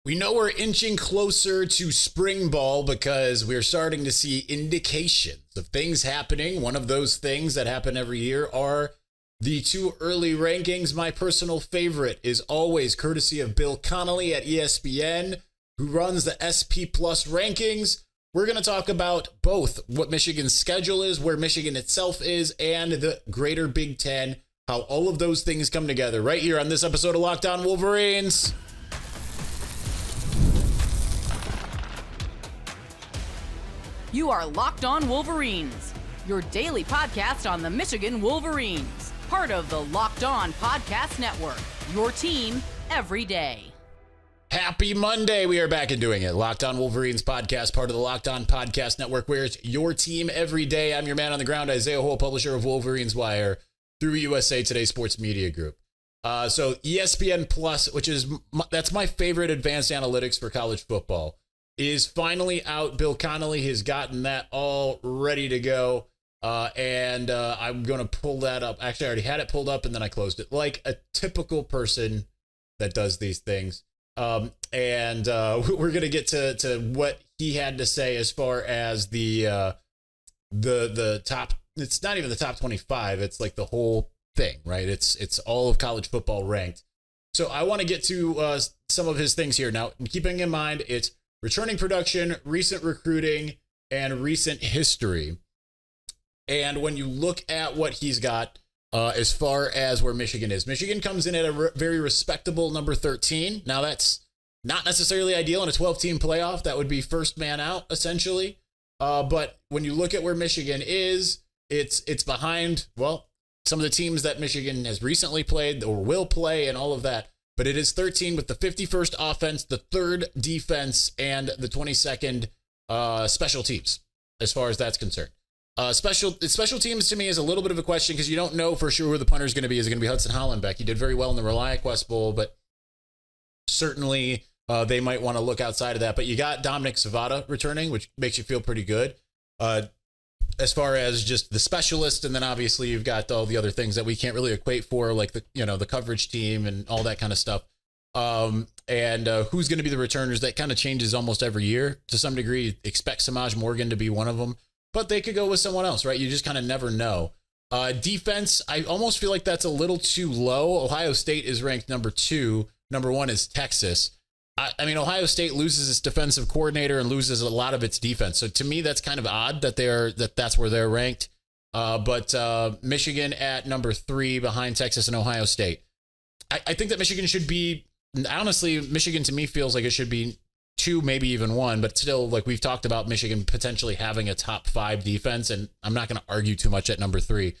We know we're inching closer to spring ball because we're starting to see indications of things happening. One of those things that happen every year are the two early rankings. My personal favorite is always courtesy of Bill Connolly at ESPN, who runs the SP Plus rankings. We're going to talk about both what Michigan's schedule is, where Michigan itself is, and the greater Big Ten, how all of those things come together right here on this episode of Locked On Wolverines. You are Locked On Wolverines, your daily podcast on the Michigan Wolverines, part of the Locked On Podcast Network, your team every day. Happy Monday. We are back and doing it. Locked On Wolverines podcast, part of the Locked On Podcast Network, where it's your team every day. I'm your man on the ground, Isaiah Hole, publisher of Wolverines Wire through USA Today Sports Media Group. So ESPN Plus, that's my favorite advanced analytics for college football, is finally out. Bill Connolly has gotten that all ready to go. And I'm going to pull that up. Actually, I already had it pulled up and then I closed it like a typical person that does these things. We're going to get to what he had to say as far as the top. It's not even the top 25. It's like the whole thing, right? It's all of college football ranked. So I want to get to some of his things here. Now, keeping in mind, it's returning production, recent recruiting, and recent history. And when you look at what he's got as far as where Michigan is, Michigan comes in at a very respectable number 13. Now, that's not necessarily ideal in a 12-team playoff. That would be first man out, essentially. But when you look at where Michigan is, it's behind, well, some of the teams that Michigan has recently played or will play and all of that. But it is 13 with the 51st offense, the 3rd defense, and the 22nd special teams, as far as that's concerned. Special teams to me is a little bit of a question because you don't know for sure who the punter is going to be. Is it going to be Hudson Hollenbeck? He did very well in the ReliaQuest Bowl, but certainly they might want to look outside of that. But you got Dominic Savada returning, which makes you feel pretty good as far as just the specialist. And then obviously you've got all the other things that we can't really equate for, like the coverage team and all that kind of stuff. And who's going to be the returners? That kind of changes almost every year to some degree. Expect Samaj Morgan to be one of them. But they could go with someone else, right? You just kind of never know. Defense, I almost feel like that's a little too low. Ohio State is ranked number 2. Number 1 is Texas. I mean, Ohio State loses its defensive coordinator and loses a lot of its defense. So to me, that's kind of odd that that's where they're ranked. But Michigan at number 3 behind Texas and Ohio State. I think that Michigan should be, honestly, Michigan to me feels like it should be 2, maybe even 1, but still, like we've talked about Michigan potentially having a top 5 defense, and I'm not going to argue too much at number 3.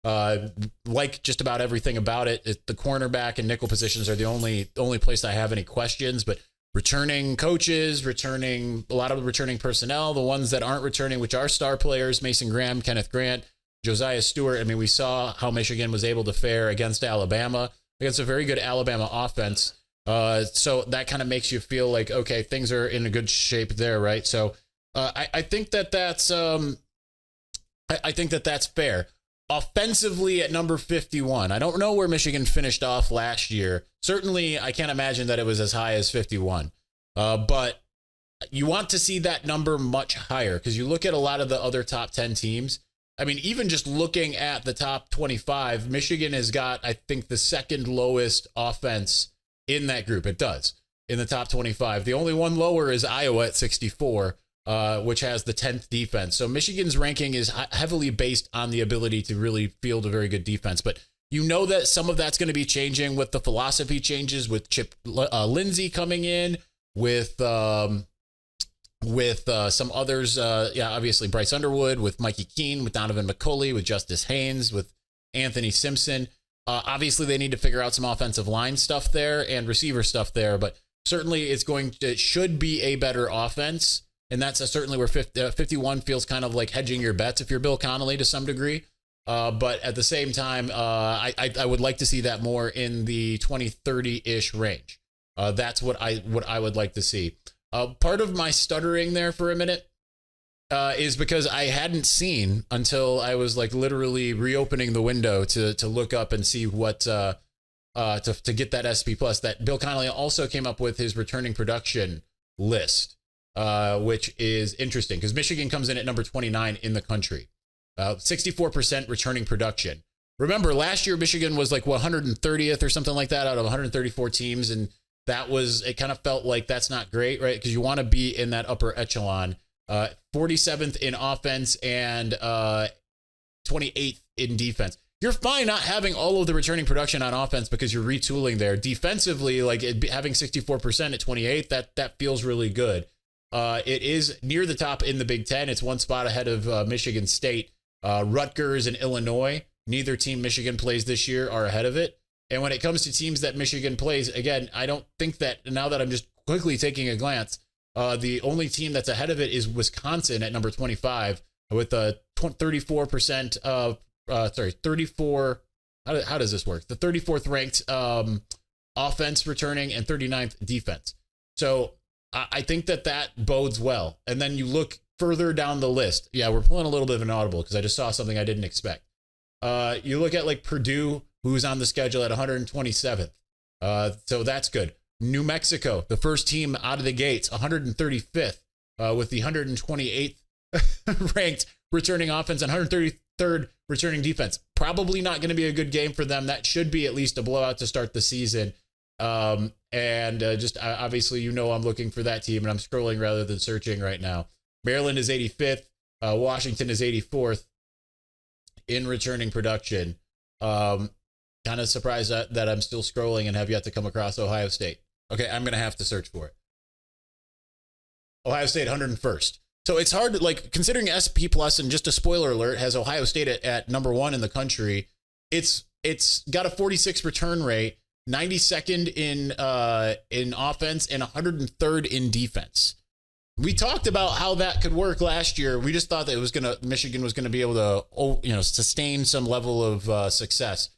Like just about everything about it, the cornerback and nickel positions are the only place I have any questions, but returning coaches, a lot of returning personnel, the ones that aren't returning, which are star players, Mason Graham, Kenneth Grant, Josiah Stewart. I mean, we saw how Michigan was able to fare against Alabama, against a very good Alabama offense. So that kind of makes you feel like, okay, things are in a good shape there, right? So I think that's fair. Offensively at number 51, I don't know where Michigan finished off last year. Certainly, I can't imagine that it was as high as 51. But you want to see that number much higher because you look at a lot of the other top 10 teams. I mean, even just looking at the top 25, Michigan has got, I think, the second lowest offense in that group. It does, in the top 25. The only one lower is Iowa at 64, which has the 10th defense. So Michigan's ranking is heavily based on the ability to really field a very good defense. But you know that some of that's going to be changing with the philosophy changes, with Chip Lindsey coming in, with some others. Obviously Bryce Underwood, with Mikey Keene, with Donovan McCulley, with Justice Haynes, with Anthony Simpson. Obviously, they need to figure out some offensive line stuff there and receiver stuff there, but certainly it should be a better offense, and that's certainly where 51 feels kind of like hedging your bets if you're Bill Connolly to some degree. But at the same time, I would like to see that more in the 20-30-ish range. That's what I would like to see. Part of my stuttering there for a minute is because I hadn't seen until I was like literally reopening the window to look up and see what to get that SP plus. That Bill Connolly also came up with his returning production list, which is interesting because Michigan comes in at number 29 in the country, 64% returning production. Remember, last year Michigan was like 130th or something like that out of 134 teams, and it kind of felt like that's not great, right? Because you want to be in that upper echelon. 47th in offense and 28th in defense. You're fine not having all of the returning production on offense because you're retooling there. Defensively, like having 64% at 28th, that feels really good. It is near the top in the Big Ten. It's one spot ahead of Michigan State. Rutgers and Illinois, neither team Michigan plays this year, are ahead of it. And when it comes to teams that Michigan plays, again, I don't think that, now that I'm just quickly taking a glance, the only team that's ahead of it is Wisconsin at number 25 with a 34%, 34, how does this work? The 34th ranked offense returning and 39th defense. So I think that bodes well. And then you look further down the list. Yeah, we're pulling a little bit of an audible because I just saw something I didn't expect. You look at like Purdue, who's on the schedule at 127th. So that's good. New Mexico, the first team out of the gates, 135th, with the 128th ranked returning offense and 133rd returning defense. Probably not going to be a good game for them. That should be at least a blowout to start the season. Just obviously, I'm looking for that team, and I'm scrolling rather than searching right now. Maryland is 85th. Washington is 84th in returning production. Kind of surprised that I'm still scrolling and have yet to come across Ohio State. Okay, I'm going to have to search for it. Ohio State 101st. So it's hard to, considering SP Plus, and just a spoiler alert, has Ohio State at number 1 in the country. It's got a 46 return rate, 92nd in offense, and 103rd in defense. We talked about how that could work last year. We just thought that Michigan was going to be able to, sustain some level of success.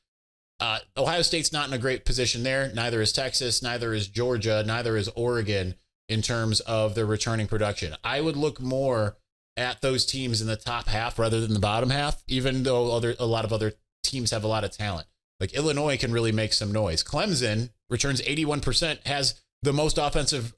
Ohio State's not in a great position there. Neither is Texas, neither is Georgia, neither is Oregon in terms of their returning production. I would look more at those teams in the top half rather than the bottom half, even though a lot of other teams have a lot of talent. Like Illinois can really make some noise. Clemson returns 81%, has the most offensive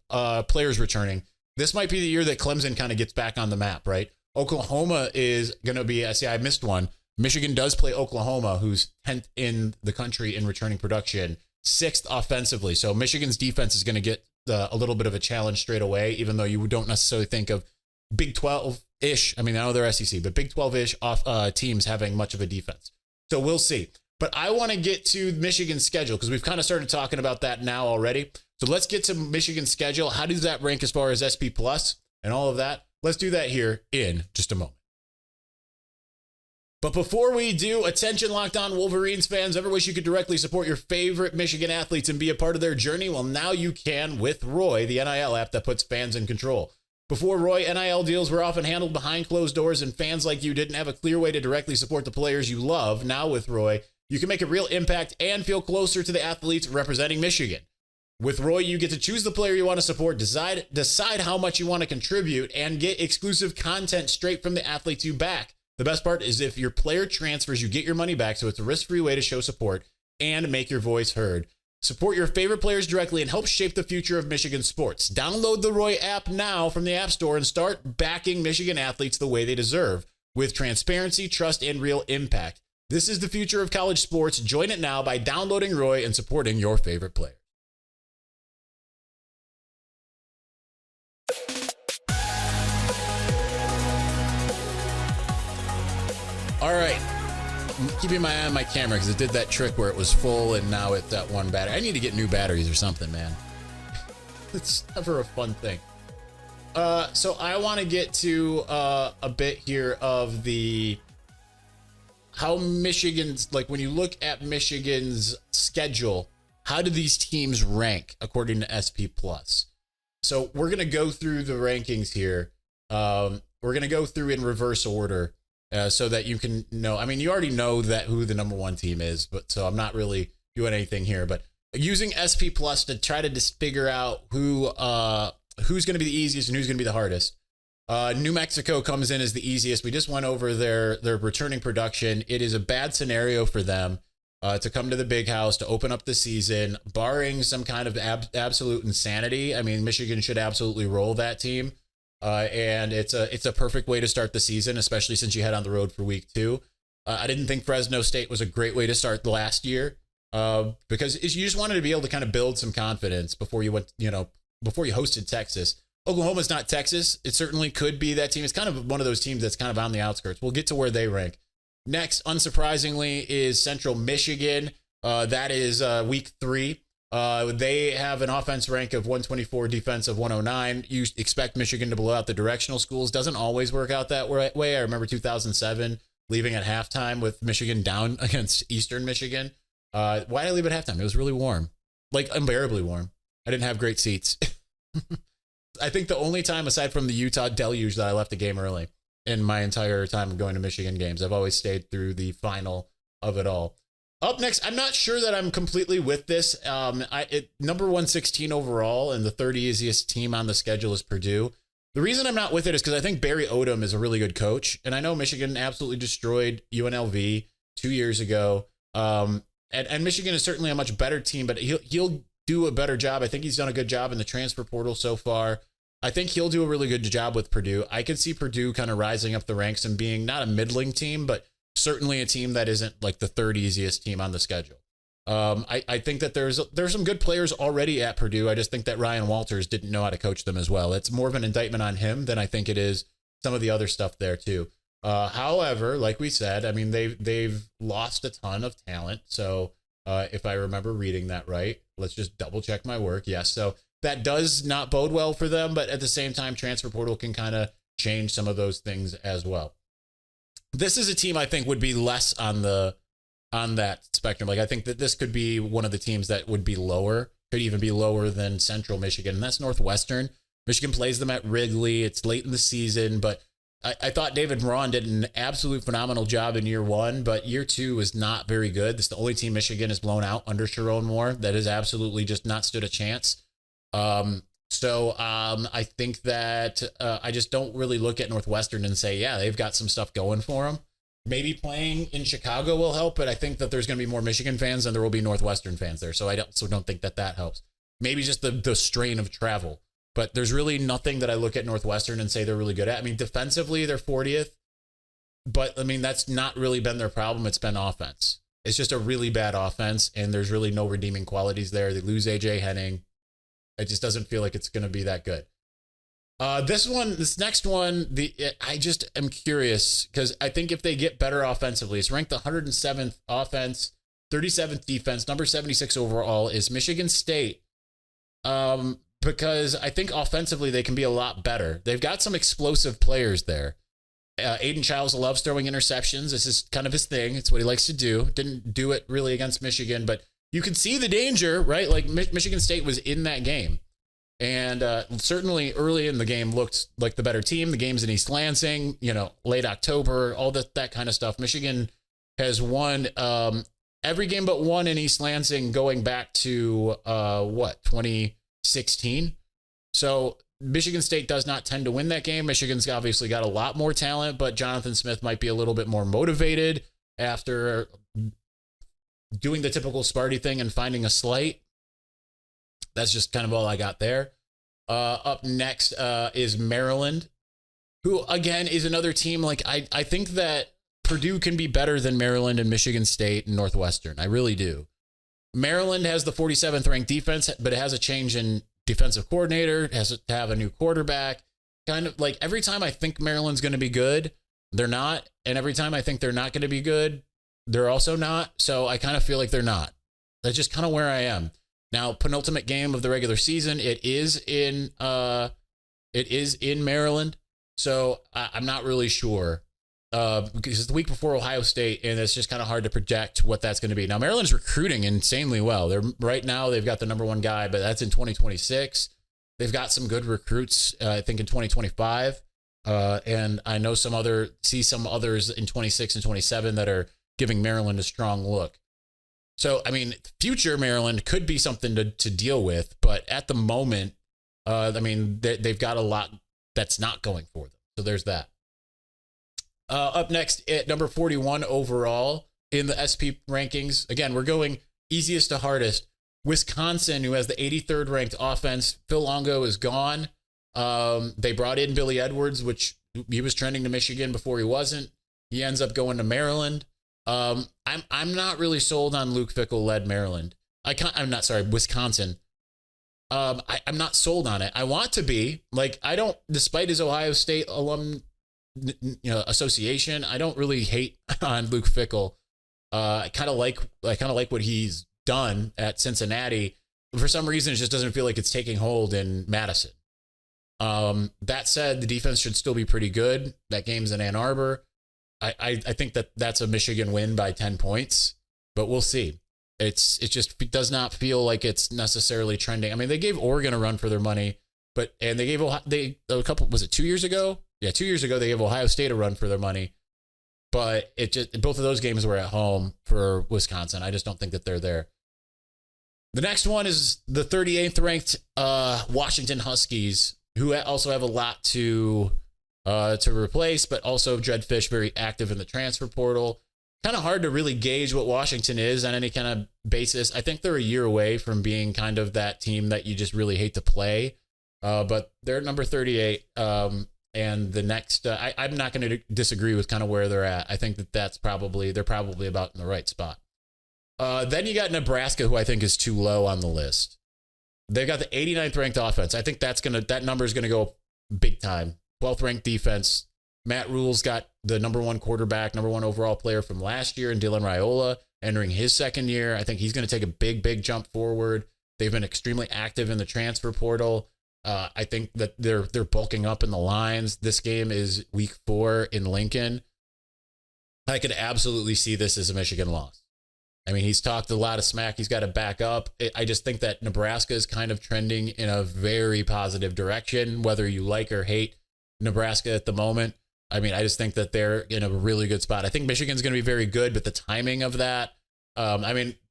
players returning. This might be the year that Clemson kind of gets back on the map, right? Oklahoma is going to be, I missed one. Michigan does play Oklahoma, who's 10th in the country in returning production, 6th offensively. So Michigan's defense is going to get a little bit of a challenge straight away, even though you don't necessarily think of Big 12-ish. I mean, I know they're SEC, but Big 12-ish teams having much of a defense. So we'll see. But I want to get to Michigan's schedule because we've kind of started talking about that now already. So let's get to Michigan's schedule. How does that rank as far as SP Plus and all of that? Let's do that here in just a moment. But before we do, attention Locked On Wolverines fans, ever wish you could directly support your favorite Michigan athletes and be a part of their journey? Well, now you can with Roy, the NIL app that puts fans in control. Before Roy, NIL deals were often handled behind closed doors and fans like you didn't have a clear way to directly support the players you love. Now with Roy, you can make a real impact and feel closer to the athletes representing Michigan. With Roy, you get to choose the player you want to support, decide how much you want to contribute, and get exclusive content straight from the athletes you back. The best part is if your player transfers, you get your money back, so it's a risk-free way to show support and make your voice heard. Support your favorite players directly and help shape the future of Michigan sports. Download the Roy app now from the App Store and start backing Michigan athletes the way they deserve, with transparency, trust, and real impact. This is the future of college sports. Join it now by downloading Roy and supporting your favorite player. All right, I'm keeping my eye on my camera because it did that trick where it was full and now it's at one battery. I need to get new batteries or something, man. It's never a fun thing. So I want to get to a bit here of how Michigan's, when you look at Michigan's schedule, how do these teams rank according to SP Plus? So we're going to go through the rankings here. We're going to go through in reverse order. So that you can know, I mean, you already know who the number 1 team is, but so I'm not really doing anything here, but using SP Plus to try to just figure out who's going to be the easiest and who's going to be the hardest. New Mexico comes in as the easiest. We just went over their returning production. It is a bad scenario for them. to come to the big house to open up the season, barring some kind of absolute insanity. I mean, Michigan should absolutely roll that team. And it's a perfect way to start the season, especially since you head on the road for week 2. I didn't think Fresno State was a great way to start the last year, because you just wanted to be able to kind of build some confidence before you went, before you hosted Texas. Oklahoma's not Texas. It certainly could be that team. It's kind of one of those teams that's kind of on the outskirts. We'll get to where they rank. Next, unsurprisingly, is Central Michigan. That is week 3. They have an offense rank of 124, defense of 109. You expect Michigan to blow out the directional schools. Doesn't always work out that way. I remember 2007 leaving at halftime with Michigan down against Eastern Michigan. Why did I leave at halftime? It was really warm, like unbearably warm. I didn't have great seats. I think the only time aside from the Utah deluge that I left the game early in my entire time of going to Michigan games, I've always stayed through the final of it all. Up next, I'm not sure that I'm completely with this. Number 116 overall and the third easiest team on the schedule is Purdue. The reason I'm not with it is because I think Barry Odom is a really good coach. And I know Michigan absolutely destroyed UNLV 2 years ago. And Michigan is certainly a much better team, but he'll do a better job. I think he's done a good job in the transfer portal so far. I think he'll do a really good job with Purdue. I could see Purdue kind of rising up the ranks and being not a middling team, but certainly a team that isn't like the third easiest team on the schedule. I think that there's some good players already at Purdue. I just think that Ryan Walters didn't know how to coach them as well. It's more of an indictment on him than I think it is some of the other stuff there too. However, like we said, I mean, they've lost a ton of talent. So if I remember reading that right, let's just double check my work. Yes. So that does not bode well for them, but at the same time, transfer portal can kind of change some of those things as well. This is a team I think would be less on that spectrum. Like I think that this could be one of the teams that would be lower, could even be lower than Central Michigan, and that's Northwestern. Michigan plays them at Wrigley. It's late in the season, but I thought David Braun did an absolute phenomenal job in year 1, but year 2 is not very good. This is the only team Michigan has blown out under Sharon Moore that has absolutely just not stood a chance. So I think that I just don't really look at Northwestern and say, yeah, they've got some stuff going for them. Maybe playing in Chicago will help, but I think that there's going to be more Michigan fans than there will be Northwestern fans there. So I don't think that helps. Maybe just the strain of travel, but there's really nothing that I look at Northwestern and say they're really good at. I mean, defensively, they're 40th, but I mean, that's not really been their problem. It's been offense. It's just a really bad offense, and there's really no redeeming qualities there. They lose AJ Henning. It just doesn't feel like it's going to be that good. This next one, I just am curious because I think if they get better offensively, it's ranked 107th offense, 37th defense, number 76 overall is Michigan State. Because I think offensively they can be a lot better. They've got some explosive players there. Aiden Childs loves throwing interceptions. This is kind of his thing. It's what he likes to do. Didn't do it really against Michigan, but you can see the danger, right? Like Michigan State was in that game. And certainly early in the game looked like the better team. The game's in East Lansing, late October, all that kind of stuff. Michigan has won every game but one in East Lansing going back to 2016. So Michigan State does not tend to win that game. Michigan's obviously got a lot more talent, but Jonathan Smith might be a little bit more motivated after doing the typical Sparty thing and finding a slight. That's just kind of all I got there. Up next is Maryland, who, again, is another team. Like I think that Purdue can be better than Maryland and Michigan State and Northwestern. I really do. Maryland has the 47th ranked defense, but it has a change in defensive coordinator. It has to have a new quarterback. Kind of like every time I think Maryland's going to be good, they're not. And every time I think they're not going to be good, they're also not. So I kind of feel like they're not. That's just kind of where I am. Now, penultimate game of the regular season, it is in Maryland. So I'm not really sure because it's the week before Ohio State, and it's just kind of hard to project what that's going to be. Now, Maryland's recruiting insanely well. Right now they've got the number one guy, but that's in 2026. They've got some good recruits, I think, in 2025. And I know some others in 26 and 27 that are giving Maryland a strong look. So, I mean, future Maryland could be something to deal with, but at the moment, they've got a lot that's not going for them. So there's that. Up next at number 41 overall in the SP rankings. Again, we're going easiest to hardest. Wisconsin, who has the 83rd ranked offense. Phil Longo is gone. They brought in Billy Edwards, which he was trending to Michigan before he wasn't. He ends up going to Maryland. I'm not really sold on Luke Fickell led Maryland. Wisconsin. I'm not sold on it. I want to be. Despite his Ohio State alum association, I don't really hate on Luke Fickell. I kind of like what he's done at Cincinnati. For some reason, it just doesn't feel like it's taking hold in Madison. That said, the defense should still be pretty good. That game's in Ann Arbor. I think that's a Michigan win by 10 points, but we'll see. It does not feel like it's necessarily trending. I mean, they gave Oregon a run for their money, and they gave was it 2 years ago? Yeah, 2 years ago they gave Ohio State a run for their money, but both of those games were at home for Wisconsin. I just don't think that they're there. The next one is the 38th ranked Washington Huskies, who also have a lot to replace, but also Dreadfish very active in the transfer portal. Kind of hard to really gauge what Washington is on any kind of basis. I think they're a year away from being kind of that team that you just really hate to play. But they're number 38. And the next, I'm not going to disagree with kind of where they're at. I think they're probably about in the right spot. Then you got Nebraska, who I think is too low on the list. They've got the 89th ranked offense. I think that number is going to go big time. 12th ranked defense. Matt Rule's got the number one quarterback, number one overall player from last year, and Dylan Raiola entering his second year. I think he's going to take a big jump forward. They've been extremely active in the transfer portal. I think that they're bulking up in the lines. This game is week 4 in Lincoln. I could absolutely see this as a Michigan loss. I mean, he's talked a lot of smack. He's got to back up. I just think that Nebraska is kind of trending in a very positive direction, whether you like or hate Nebraska at the moment. I mean, I just think that they're in a really good spot. I think Michigan's going to be very good, but the timing of that,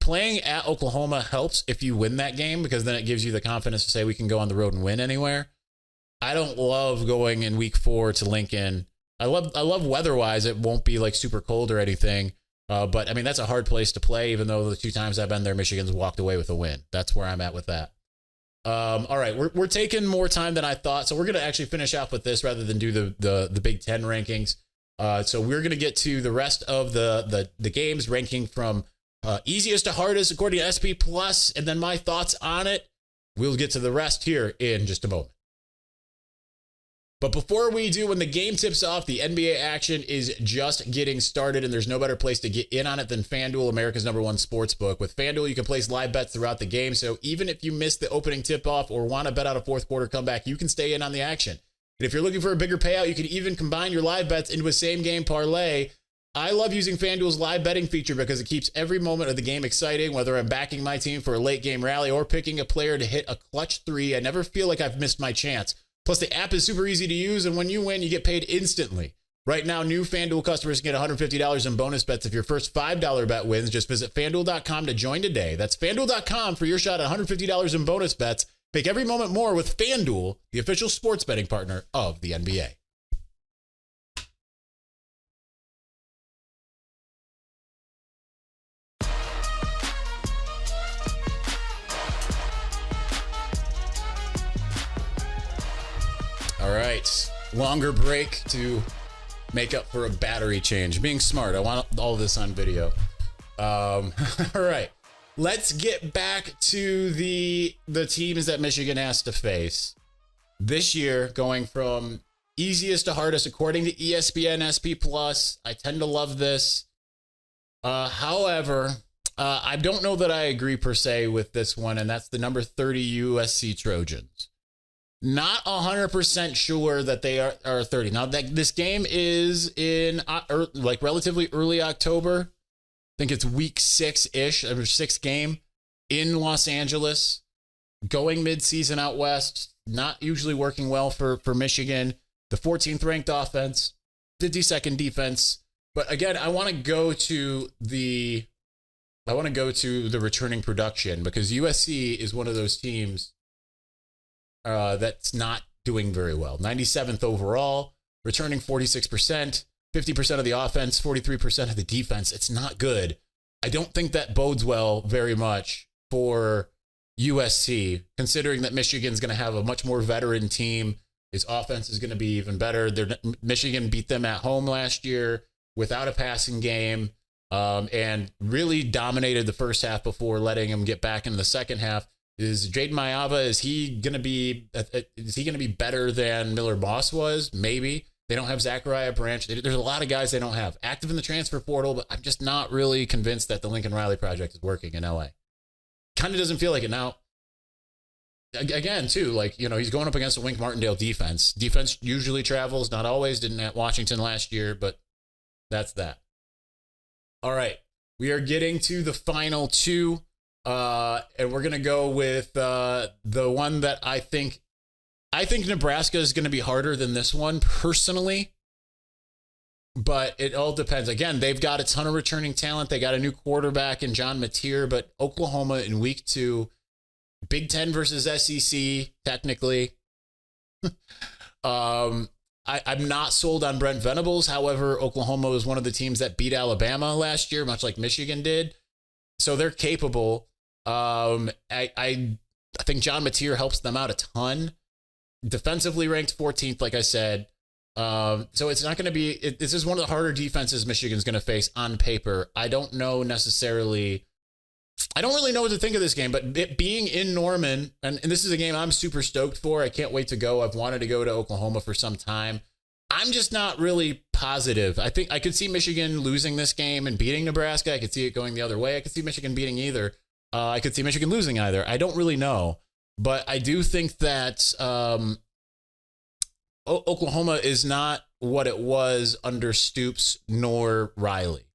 playing at Oklahoma helps if you win that game, because then it gives you the confidence to say we can go on the road and win anywhere. I don't love going in week 4 to Lincoln. I love weather-wise. It won't be like super cold or anything. But I mean, that's a hard place to play, even though the 2 times I've been there, Michigan's walked away with a win. That's where I'm at with that. All right, we're taking more time than I thought, so we're going to actually finish off with this rather than do the Big Ten rankings. So we're going to get to the rest of the games, ranking from easiest to hardest according to SP Plus, and then my thoughts on it. We'll get to the rest here in just a moment. But before we do, when the game tips off, the NBA action is just getting started, and there's no better place to get in on it than FanDuel, America's #1 sports book. With FanDuel, you can place live bets throughout the game, so even if you miss the opening tip-off or want to bet out a fourth quarter comeback, you can stay in on the action. And if you're looking for a bigger payout, you can even combine your live bets into a same-game parlay. I love using FanDuel's live betting feature because it keeps every moment of the game exciting, whether I'm backing my team for a late-game rally or picking a player to hit a clutch 3. I never feel like I've missed my chance. Plus, the app is super easy to use, and when you win, you get paid instantly. Right now, new FanDuel customers can get $150 in bonus bets if your first $5 bet wins. Just visit FanDuel.com to join today. That's FanDuel.com for your shot at $150 in bonus bets. Make every moment more with FanDuel, the official sports betting partner of the NBA. All right, longer break to make up for a battery change. Being smart, I want all this on video. All right, let's get back to the teams that Michigan has to face this year, going from easiest to hardest according to ESPN SP Plus. I tend to love this. However, I don't know that I agree per se with this one, and that's the number 30 USC Trojans. Not 100% sure that they are 30. Now, this game is in relatively early October. I think it's week 6-ish, or 6th game in Los Angeles. Going mid-season out west, not usually working well for Michigan. The 14th ranked offense, 52nd defense. But again, I want to go to the returning production, because USC is one of those teams that's not doing very well. 97th overall, returning 46%. 50% of the offense, 43% of the defense. It's not good. I don't think that bodes well very much for USC, considering that Michigan's going to have a much more veteran team. His offense is going to be even better. Michigan beat them at home last year without a passing game, and really dominated the first half before letting him get back into the second half. Is Jaden Mayava, is he going to be better than Miller Moss was? Maybe. They don't have Zachariah Branch. There's a lot of guys they don't have active in the transfer portal, but I'm just not really convinced that the Lincoln Riley project is working in LA. Kind of doesn't feel like it now. Again, too, he's going up against a Wink Martindale defense. Defense usually travels, not always. Didn't at Washington last year, but that's that. All right, we are getting to the final two, and we're gonna go with the one that I think Nebraska is going to be harder than this one personally, but it all depends. Again, they've got a ton of returning talent. They got a new quarterback in John Mateer, but Oklahoma in week 2, Big Ten versus SEC, technically. I'm not sold on Brent Venables. However, Oklahoma was one of the teams that beat Alabama last year, much like Michigan did. So they're capable. I think John Mateer helps them out a ton. Defensively ranked 14th, like I said. So it's not going to be, this is one of the harder defenses Michigan's going to face on paper. I don't really know what to think of this game, but it being in Norman, and this is a game I'm super stoked for. I can't wait to go. I've wanted to go to Oklahoma for some time. I'm just not really positive. I think I could see Michigan losing this game and beating Nebraska. I could see it going the other way. I could see Michigan beating either. I could see Michigan losing either. I don't really know. But I do think that Oklahoma is not what it was under Stoops nor Riley.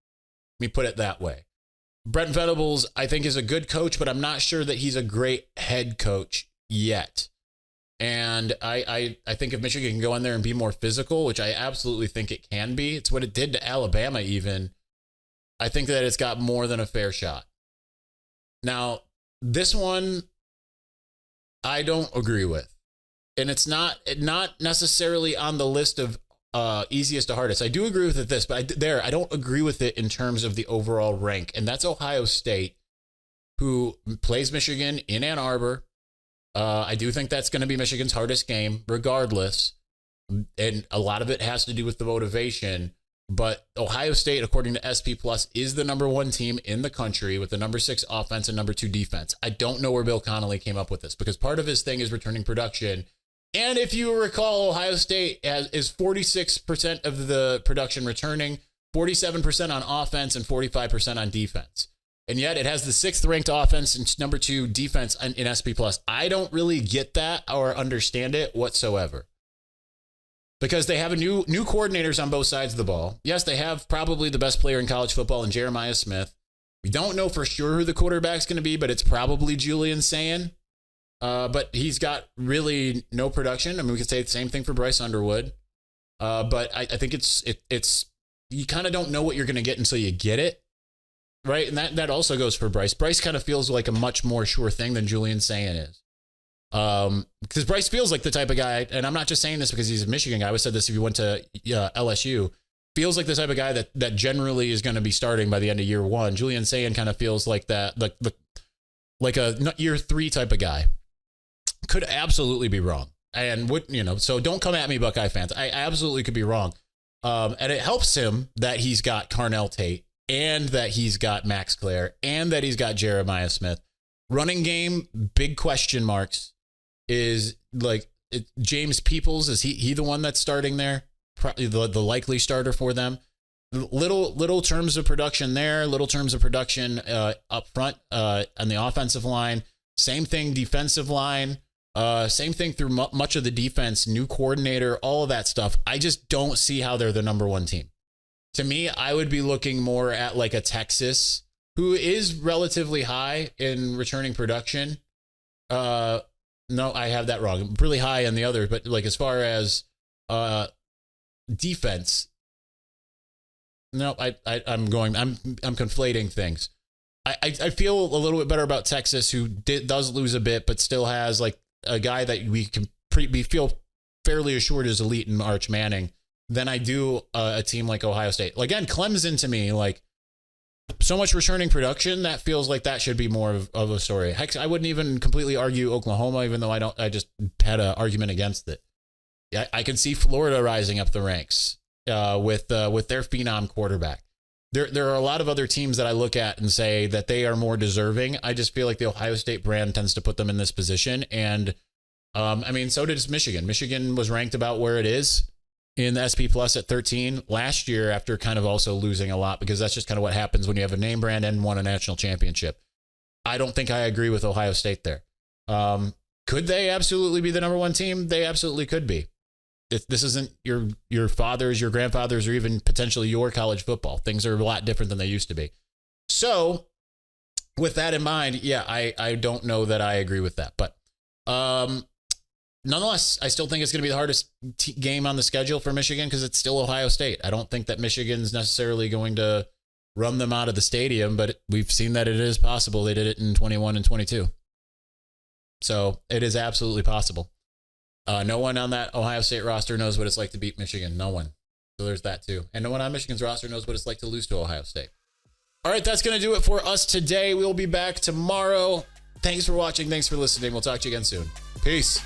Let me put it that way. Brent Venables, I think, is a good coach, but I'm not sure that he's a great head coach yet. And I think if Michigan can go in there and be more physical, which I absolutely think it can be, it's what it did to Alabama even, I think that it's got more than a fair shot. Now, this one, I don't agree with. And it's not necessarily on the list of easiest to hardest. I do agree with this, but I don't agree with it in terms of the overall rank. And that's Ohio State, who plays Michigan in Ann Arbor. I do think that's going to be Michigan's hardest game, regardless. And a lot of it has to do with the motivation. But Ohio State, according to SP Plus, is the number 1 team in the country with the number 6 offense and number 2 defense. I don't know where Bill Connolly came up with this, because part of his thing is returning production. And if you recall, Ohio State is 46% of the production returning, 47% on offense, and 45% on defense. And yet it has the 6th ranked offense and number 2 defense in SP Plus. I don't really get that or understand it whatsoever. Because they have new coordinators on both sides of the ball. Yes, they have probably the best player in college football in Jeremiah Smith. We don't know for sure who the quarterback's going to be, but it's probably Julian Sayin. But he's got really no production. I mean, we could say the same thing for Bryce Underwood. But I think it's you kind of don't know what you're going to get until you get it, right? And that also goes for Bryce. Bryce kind of feels like a much more sure thing than Julian Sayin is. Because Bryce feels like the type of guy, and I'm not just saying this because he's a Michigan guy. I would said this if you went to LSU. Feels like the type of guy that generally is going to be starting by the end of year 1. Julian Sayin kind of feels like that, like a year 3 type of guy. Could absolutely be wrong, and so don't come at me, Buckeye fans. I absolutely could be wrong, and it helps him that he's got Carnell Tate, and that he's got Max Clare, and that he's got Jeremiah Smith. Running game, big question marks. Is James Peoples, is he the one that's starting there? Probably the likely starter for them. Little terms of production there, little terms of production up front on the offensive line. Same thing defensive line. Same thing through much of the defense, new coordinator, all of that stuff. I just don't see how they're the number 1 team. To me, I would be looking more at like a Texas, who is relatively high in returning production. No, I have that wrong. Really high in the other, but like as far as defense, no, I'm conflating things. I feel a little bit better about Texas, who does lose a bit, but still has like a guy that we feel fairly assured is elite in Arch Manning. than I do a team like Ohio State. Again, Clemson to me, like, so much returning production, that feels like that should be more of a story. Heck, I wouldn't even completely argue Oklahoma, even though I just had an argument against it. Yeah, I can see Florida rising up the ranks with their phenom quarterback. There are a lot of other teams that I look at and say that they are more deserving. I just feel like the Ohio State brand tends to put them in this position. And I mean, so does Michigan. Michigan was ranked about where it is in the SP Plus at 13 last year, after kind of also losing a lot, because that's just kind of what happens when you have a name brand and won a national championship. I don't think I agree with Ohio State there. Could they absolutely be the number one team? They absolutely could be. If this isn't your father's, your grandfather's, or even potentially your college football, things are a lot different than they used to be. So with that in mind, yeah, I don't know that I agree with that. But nonetheless, I still think it's going to be the hardest game on the schedule for Michigan, because it's still Ohio State. I don't think that Michigan's necessarily going to run them out of the stadium, but we've seen that it is possible. They did it in 21 and 22. So it is absolutely possible. No one on that Ohio State roster knows what it's like to beat Michigan. No one. So there's that too. And no one on Michigan's roster knows what it's like to lose to Ohio State. All right, that's going to do it for us today. We'll be back tomorrow. Thanks for watching. Thanks for listening. We'll talk to you again soon. Peace.